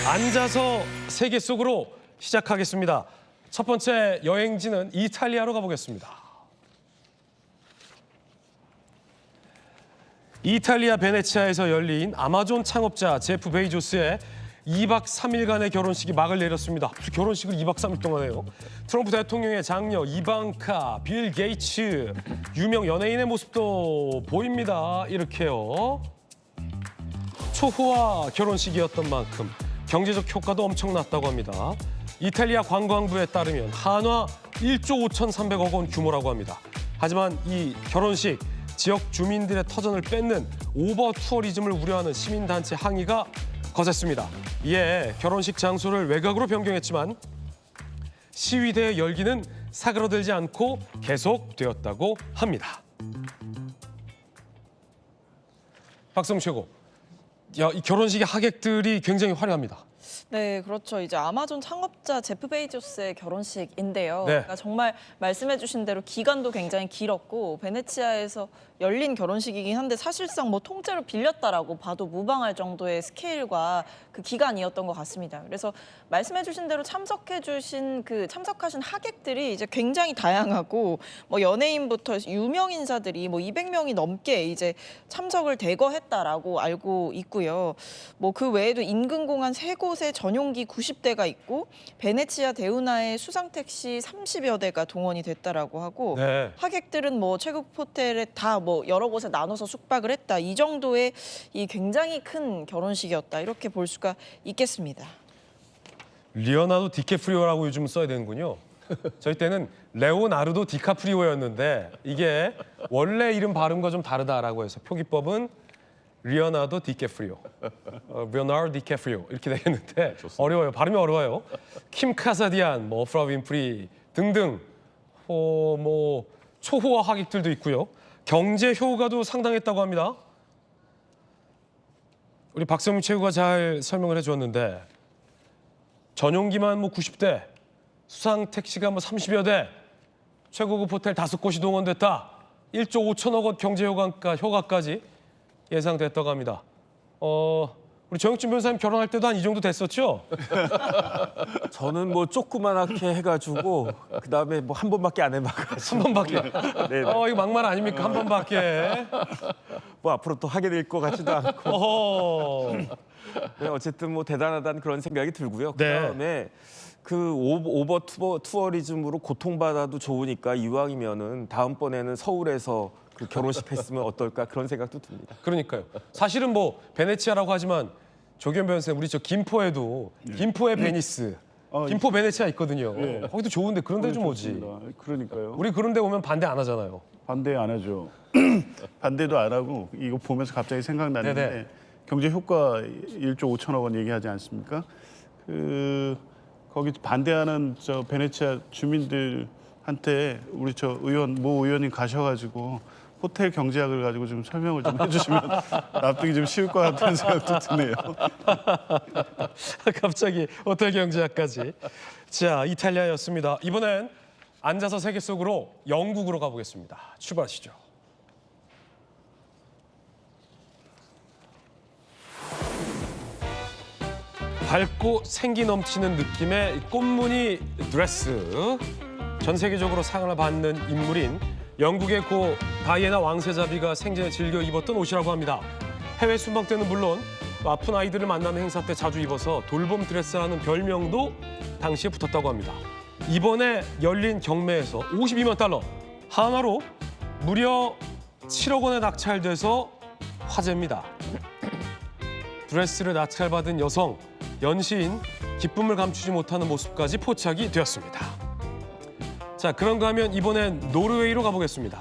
앉아서 세계 속으로 시작하겠습니다. 첫 번째 여행지는 이탈리아로 가보겠습니다. 이탈리아 베네치아에서 열린 아마존 창업자 제프 베이조스의 2박 3일간의 결혼식이 막을 내렸습니다. 무슨 결혼식을 2박 3일 동안 해요? 트럼프 대통령의 장녀 이방카, 빌 게이츠, 유명 연예인의 모습도 보입니다. 이렇게요. 초호화 결혼식이었던 만큼 경제적 효과도 엄청났다고 합니다. 이탈리아 관광부에 따르면 한화 1조 5,300억 원 규모라고 합니다. 하지만 이 결혼식, 지역 주민들의 터전을 뺏는 오버 투어리즘을 우려하는 시민단체 항의가 거셌습니다. 이에 결혼식 장소를 외곽으로 변경했지만 시위대의 열기는 사그러들지 않고 계속되었다고 합니다. 박성 최고, 이 결혼식의 하객들이 굉장히 화려합니다. 네, 그렇죠. 이제 아마존 창업자 제프 베이조스의 결혼식인데요. 네. 그러니까 정말 말씀해주신 대로 기간도 굉장히 길었고 베네치아에서 열린 결혼식이긴 한데 사실상 뭐 통째로 빌렸다라고 봐도 무방할 정도의 스케일과 그 기간이었던 것 같습니다. 그래서 말씀해주신 대로 참석하신 하객들이 이제 굉장히 다양하고 뭐 연예인부터 유명 인사들이 뭐 200명이 넘게 이제 참석을 대거했다라고 알고 있고요. 뭐 그 외에도 인근공항 3곳에 전용기 90대가 있고 베네치아 대운하에 수상 택시 30여 대가 동원이 됐다라고 하고 네. 하객들은 뭐 최고 호텔에 다 뭐 여러 곳에 나눠서 숙박을 했다. 이 정도의 이 굉장히 큰 결혼식이었다. 이렇게 볼 수가 있겠습니다. 리오나르도 디캐프리오라고 요즘 써야 되는군요. 저희 때는 레오나르도 디카프리오였는데 이게 원래 이름 발음과 좀 다르다라고 해서 표기법은 리오나르도 디캐프리오, 리오나르도 디캐프리오 이렇게 되겠는데 어려워요. 발음이 어려워요. 킴 카사디안, 뭐 오프라 윈프리 등등 뭐 초호화 하객들도 있고요. 경제 효과도 상당했다고 합니다. 우리 박성민 최고가 잘 설명을 해주었는데 전용기만 뭐 90대, 수상 택시가 뭐 30여 대, 최고급 호텔 5곳이 동원됐다. 1조 5천억 원 경제 효과까지 예상됐다고 합니다. 우리 정혁준 변호사님 결혼할 때도 한 이 정도 됐었죠? 저는 뭐 조그만하게 해가지고 그다음에 뭐 한 번밖에 안 해봐가지고 한 번밖에. 네. 이거 막말 아닙니까? 한 번밖에. 뭐 앞으로 또 하게 될 것 같지도 않고 어허. 네, 어쨌든 뭐 대단하다는 그런 생각이 들고요. 네. 그다음에 그 오버 투어리즘으로 고통받아도 좋으니까 이왕이면은 다음번에는 서울에서 그 결혼식 했으면 어떨까 그런 생각도 듭니다. 그러니까요. 사실은 뭐 베네치아라고 하지만 조규현 변호사님 우리 저 김포에도 김포의 베니스, 김포 베네치아 있거든요. 예. 거기도 좋은데 그런 데 좀 오지. 좋습니다. 그러니까요. 우리 그런 데 오면 반대 안 하잖아요. 반대 안 하죠. 반대도 안 하고 이거 보면서 갑자기 생각났는데 네네. 경제 효과 1조 5천억 원 얘기하지 않습니까? 거기 반대하는 저 베네치아 주민들한테 우리 저 모 의원님 가셔가지고 호텔 경제학을 가지고 좀 설명을 좀 해주시면 납득이 좀 쉬울 것 같다는 생각도 드네요. 갑자기 호텔 경제학까지. 자, 이탈리아였습니다. 이번엔 앉아서 세계 속으로 영국으로 가보겠습니다. 출발하시죠. 밝고 생기 넘치는 느낌의 꽃무늬 드레스. 전 세계적으로 사랑을 받는 인물인 영국의 고 다이애나 왕세자비가 생전에 즐겨 입었던 옷이라고 합니다. 해외 순방 때는 물론 아픈 아이들을 만나는 행사 때 자주 입어서 돌봄 드레스라는 별명도 당시에 붙었다고 합니다. 이번에 열린 경매에서 52만 달러, 하나로 무려 7억 원에 낙찰돼서 화제입니다. 드레스를 낙찰받은 여성, 연시인, 기쁨을 감추지 못하는 모습까지 포착이 되었습니다. 자, 그런가 하면 이번엔 노르웨이로 가보겠습니다.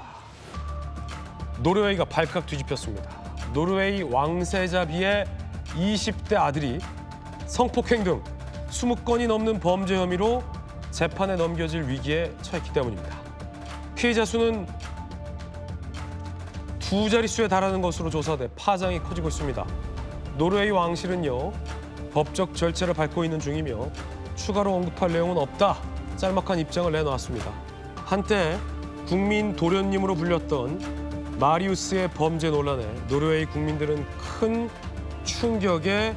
노르웨이가 발칵 뒤집혔습니다. 노르웨이 왕세자비의 20대 아들이 성폭행 등 20건이 넘는 범죄 혐의로 재판에 넘겨질 위기에 처했기 때문입니다. 피해자 수는 2자릿수에 달하는 것으로 조사돼 파장이 커지고 있습니다. 노르웨이 왕실은요, 법적 절차를 밟고 있는 중이며 추가로 언급할 내용은 없다. 짤막한 입장을 내놓았습니다. 한때 국민 도련님으로 불렸던 마리우스의 범죄 논란에 노르웨이 국민들은 큰 충격에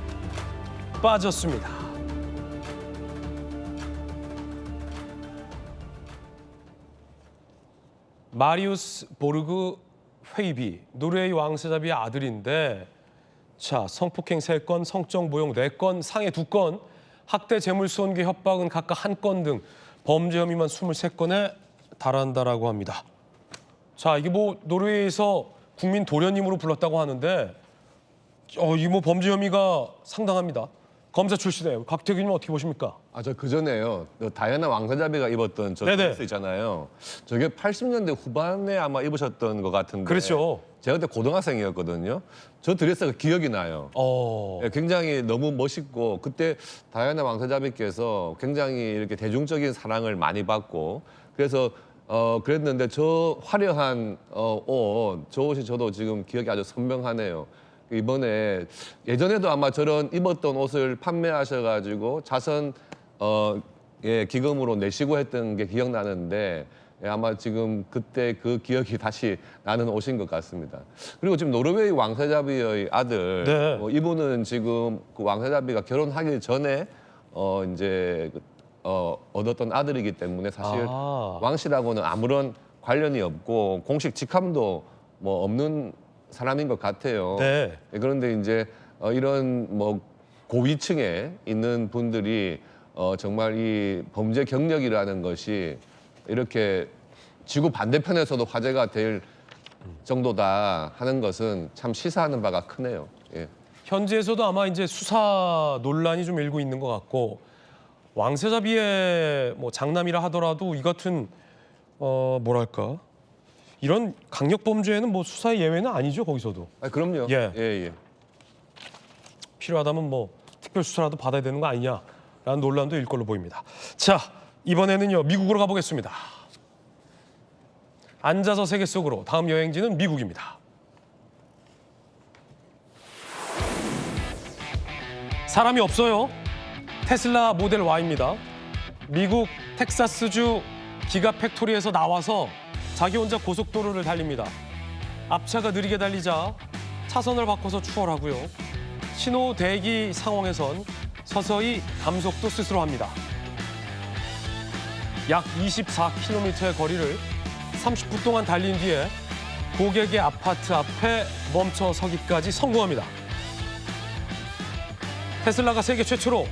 빠졌습니다. 마리우스 보르그 회이비, 노르웨이 왕세자비의 아들인데 자, 성폭행 3건, 성적 모욕 4건, 상해 2건, 학대 재물손괴 협박은 각각 1건 등 범죄 혐의만 23건에 달한다라고 합니다. 자, 이게 뭐 노르웨이에서 국민 도련님으로 불렀다고 하는데 이 뭐 범죄 혐의가 상당합니다. 검사 출신이에요. 곽태규님 어떻게 보십니까? 저 그전에요. 다이애나 왕세자비가 입었던 저 네네. 드레스 있잖아요. 저게 80년대 후반에 아마 입으셨던 것 같은데. 그렇죠. 제가 그때 고등학생이었거든요. 저 드레스가 기억이 나요. 예, 굉장히 너무 멋있고 그때 다이애나 왕세자비께서 굉장히 이렇게 대중적인 사랑을 많이 받고 그래서 그랬는데 저 화려한 옷, 저 옷이 저도 지금 기억이 아주 선명하네요. 이번에 예전에도 아마 저런 입었던 옷을 판매하셔가지고 자선 기금으로 내시고 했던 게 기억나는데 아마 지금 그때 그 기억이 다시 나는 옷인 것 같습니다. 그리고 지금 노르웨이 왕세자비의 아들 네. 이분은 지금 그 왕세자비가 결혼하기 전에 이제 얻었던 아들이기 때문에 사실 왕 씨라고는 아무런 관련이 없고 공식 직함도 뭐 없는 사람인 것 같아요. 네. 그런데 이제 이런 뭐 고위층에 있는 분들이 정말 이 범죄 경력이라는 것이 이렇게 지구 반대편에서도 화제가 될 정도다 하는 것은 참 시사하는 바가 크네요. 예. 현지에서도 아마 이제 수사 논란이 좀 일고 있는 것 같고 왕세자비의 뭐 장남이라 하더라도 이 같은 뭐랄까 이런 강력 범죄에는 뭐 수사의 예외는 아니죠 거기서도. 그럼요. 예. 예. 필요하다면 뭐 특별 수사라도 받아야 되는 거 아니냐라는 논란도 일 걸로 보입니다. 자, 이번에는요 미국으로 가보겠습니다. 앉아서 세계 속으로 다음 여행지는 미국입니다. 사람이 없어요. 테슬라 모델 Y입니다. 미국 텍사스주 기가 팩토리에서 나와서 자기 혼자 고속도로를 달립니다. 앞차가 느리게 달리자 차선을 바꿔서 추월하고요. 신호 대기 상황에선 서서히 감속도 스스로 합니다. 약 24km의 거리를 30분 동안 달린 뒤에 고객의 아파트 앞에 멈춰 서기까지 성공합니다. 테슬라가 세계 최초로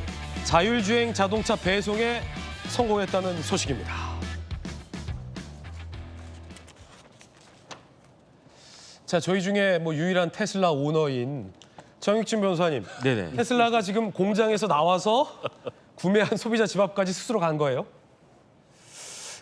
자율주행 자동차 배송에 성공했다는 소식입니다. 자, 저희 중에 뭐 유일한 테슬라 오너인 정익진 변호사님, 네네. 테슬라가 지금 공장에서 나와서 구매한 소비자 집 앞까지 스스로 간 거예요?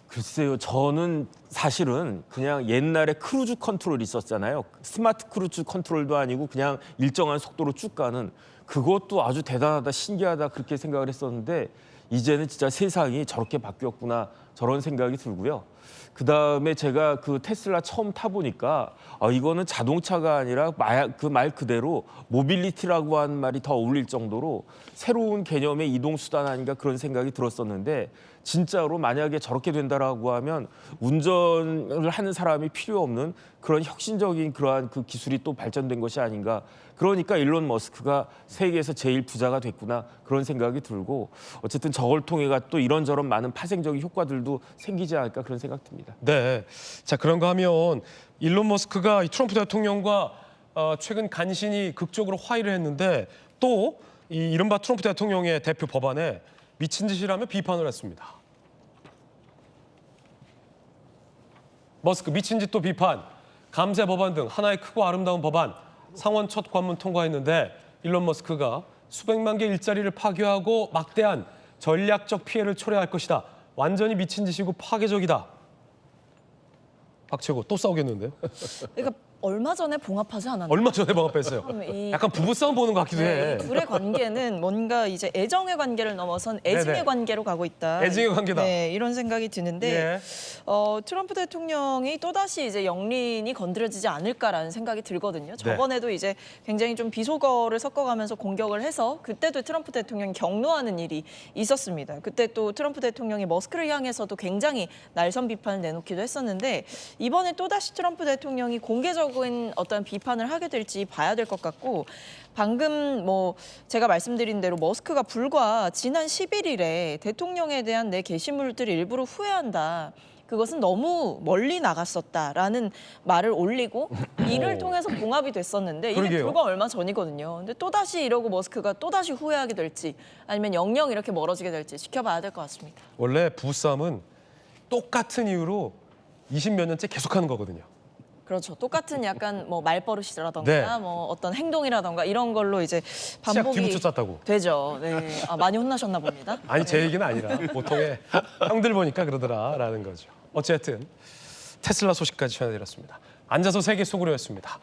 글쎄요, 저는 사실은 그냥 옛날에 크루즈 컨트롤 있었잖아요. 스마트 크루즈 컨트롤도 아니고 그냥 일정한 속도로 쭉 가는 그것도 아주 대단하다, 신기하다 그렇게 생각을 했었는데 이제는 진짜 세상이 저렇게 바뀌었구나 저런 생각이 들고요. 그다음에 제가 그 테슬라 처음 타보니까 이거는 자동차가 아니라 그 말 그대로 모빌리티라고 하는 말이 더 어울릴 정도로 새로운 개념의 이동수단 아닌가 그런 생각이 들었었는데 진짜로 만약에 저렇게 된다라고 하면 운전을 하는 사람이 필요 없는 그런 혁신적인 그러한 그 기술이 또 발전된 것이 아닌가. 그러니까 일론 머스크가 세계에서 제일 부자가 됐구나 그런 생각이 들고 어쨌든 저걸 통해가 또 이런저런 많은 파생적인 효과들도 생기지 않을까 그런 생각 듭니다. 네. 자, 그런가 하면 일론 머스크가 이 트럼프 대통령과 최근 간신히 극적으로 화해를 했는데 또 이 이른바 트럼프 대통령의 대표 법안에 미친 짓이라며 비판을 했습니다. 머스크 미친 짓도 비판, 감세 법안 등 하나의 크고 아름다운 법안 상원 첫 관문 통과했는데 일론 머스크가 수백만 개 일자리를 파괴하고 막대한 전략적 피해를 초래할 것이다. 완전히 미친 짓이고 파괴적이다. 박채고 또 싸우겠는데요? 그러니까 얼마 전에 봉합하지 않았나요? 얼마 전에 방합했어요. 이- 약간 부부싸움 보는 것 같기도 네, 해. 이 둘의 관계는 뭔가 이제 애정의 관계를 넘어선 애증의 네네. 관계로 가고 있다. 애증의 관계다. 네, 이런 생각이 드는데 예. 트럼프 대통령이 또다시 이제 영린이 건드려지지 않을까라는 생각이 들거든요. 저번에도 이제 굉장히 좀 비속어를 섞어가면서 공격을 해서 그때도 트럼프 대통령이 격노하는 일이 있었습니다. 그때 또 트럼프 대통령이 머스크를 향해서도 굉장히 날선 비판을 내놓기도 했었는데 이번에 또다시 트럼프 대통령이 공개적인 어떤 비판을 하게 될지 봐야 될 것 같고 방금 뭐 제가 말씀드린 대로 머스크가 불과 지난 11일에 대통령에 대한 내 게시물들을 일부러 후회한다. 그것은 너무 멀리 나갔었다라는 말을 올리고 이를 통해서 봉합이 됐었는데 이게 그러게요. 불과 얼마 전이거든요. 근데 또다시 이러고 머스크가 또다시 후회하게 될지 아니면 영영 이렇게 멀어지게 될지 지켜봐야 될 것 같습니다. 원래 부부싸움은 똑같은 이유로 20몇 년째 계속하는 거거든요. 그렇죠. 똑같은 약간 뭐 말버릇이라던가 네. 뭐 어떤 행동이라던가 이런 걸로 이제 치약 반복이 뒤붙여 짰다고. 되죠. 네. 아, 많이 혼나셨나 봅니다. 아니 제 얘기는 아니라 보통의 형들 보니까 그러더라라는 거죠. 어쨌든 테슬라 소식까지 전해드렸습니다. 앉아서 세계 속으로였습니다.